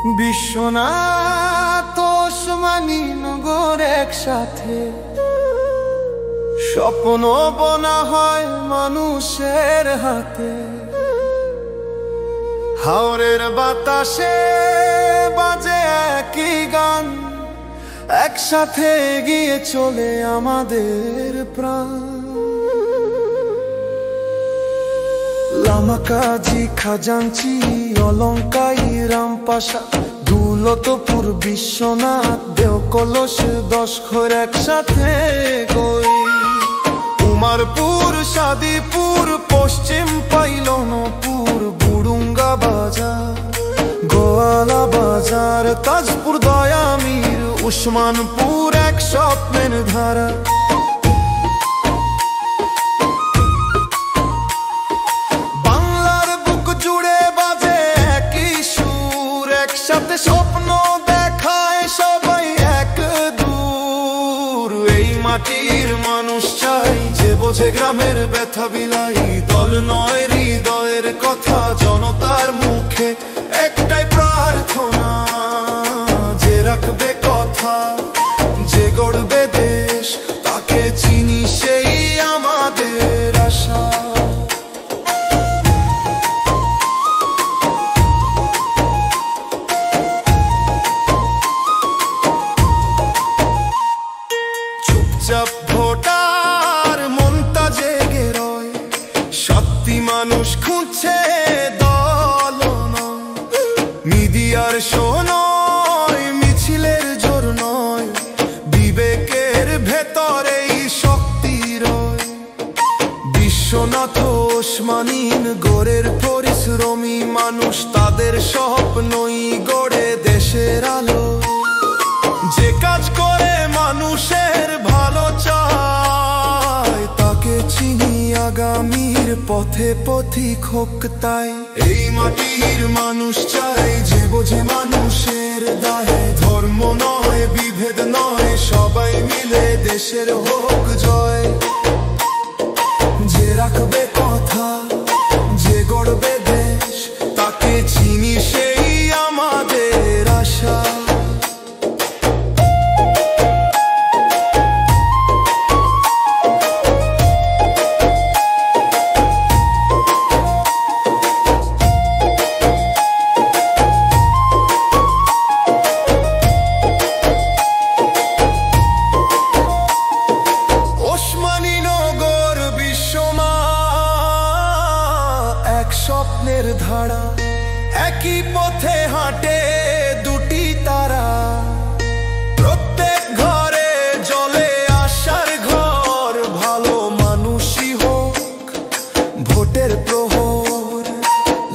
বিশ্বনাথ ওসমানী নগর একসাথে স্বপ্ন বোনা হয় মানুষের হাতে। হাওরের বাতাসে বাজে একই গান, একসাথে এগিয়ে চলে আমাদের প্রাণ। লামাকাজি, খাজাঞ্চি, অলঙ্কাই, রামপাশা, দৌলতপুর, বিশ্বনাথ, দেওকলস, দশঘর একসাথে গই। উমারপুর, সাদিপুর, পশ্চিম পাইলনপুর, বুড়ুঙ্গা বাজার, গোয়ালা বাজার, তাজপুর, দয়ামির, উসমানপুর এক স্বপ্নের ধারা। একসাথে স্বপ্ন দেখায় সবাই এক দূর। এই মাটির মানুষ চাই যে বোঝে গ্রামের ব্যথা বিলাই। দল নয় হৃদয়ের কথা জনতার মুখে একটাই প্রার্থনা, যে রাখবে কথা, যে গড়বে দেশ, তাকে চিনি সেই আমাদের আশা। চুপচাপ ভোটার মনটা জেগে রয়, সত্যি মানুষ খুঁজছে দল নয়। মিডিয়ার শো নয়, মিছিলের জোর নয়, বিবেকের ভেতরেই শক্তি রয়। বিশ্বনাথ ওসমানী নগরের পরিশ্রমী মানুষ, তাদের স্বপ্নই গড়ে দেশের আলো। যে কাজ করে মানুষের ভালো চায়, তাকে চিনি আগামীর পথে পথিক হোক তাই। এই মাটির মানুষ চাই যে বোঝে মানুষের দায়। ধর্ম নয়, বিভেদ নয়, সবাই মিলে দেশের হোক জয়। যে রাখবে কথা, যে গড়বে দেশ, তাকে চিনি সেই আমাদের আশা। স্বপ্নের ধারা, একই পথে হাঁটে দুটি তারা। প্রত্যেক ঘরে জ্বলে আশার ঘর, ভালো মানুষই হোক ভোটের প্রহর।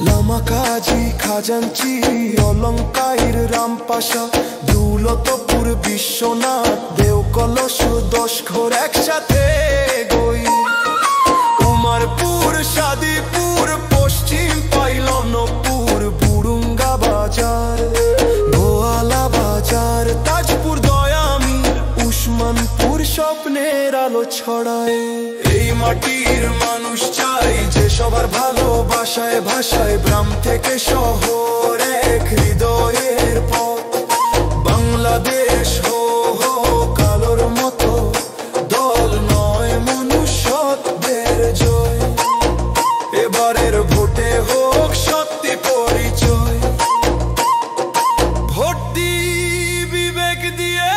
লামাকাজি, খাজাঞ্চি, অলঙ্কাইর, রামপাশা, দৌলতপুর, বিশ্বনাথ, দেওকলস, দশঘর একসাথে গই। উমারপুর, সাদিপুর, পশ্চিম পাইলনপুর, বুড়ুঙ্গা বাজার, গোয়ালা বাজার, তাজপুর, দয়ামির, উসমানপুর স্বপ্নের আলো ছড়ায়। এই মাটির মানুষ চাই যে সবার ভালোবাসায় ভাষায়, গ্রাম থেকে শহর এক হৃদয়ের পথ। বাংলাদেশ হোক আলোর মতো, দল নয় মনুষ্যত্বের জয়। এবারের ভোটে হোক সত্যি পরিচয়, ভোট দি বিবেক দিয়ে,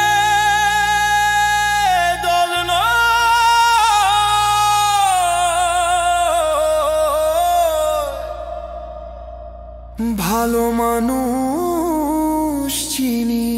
দল নয়। ভালো মানুষ চিনি।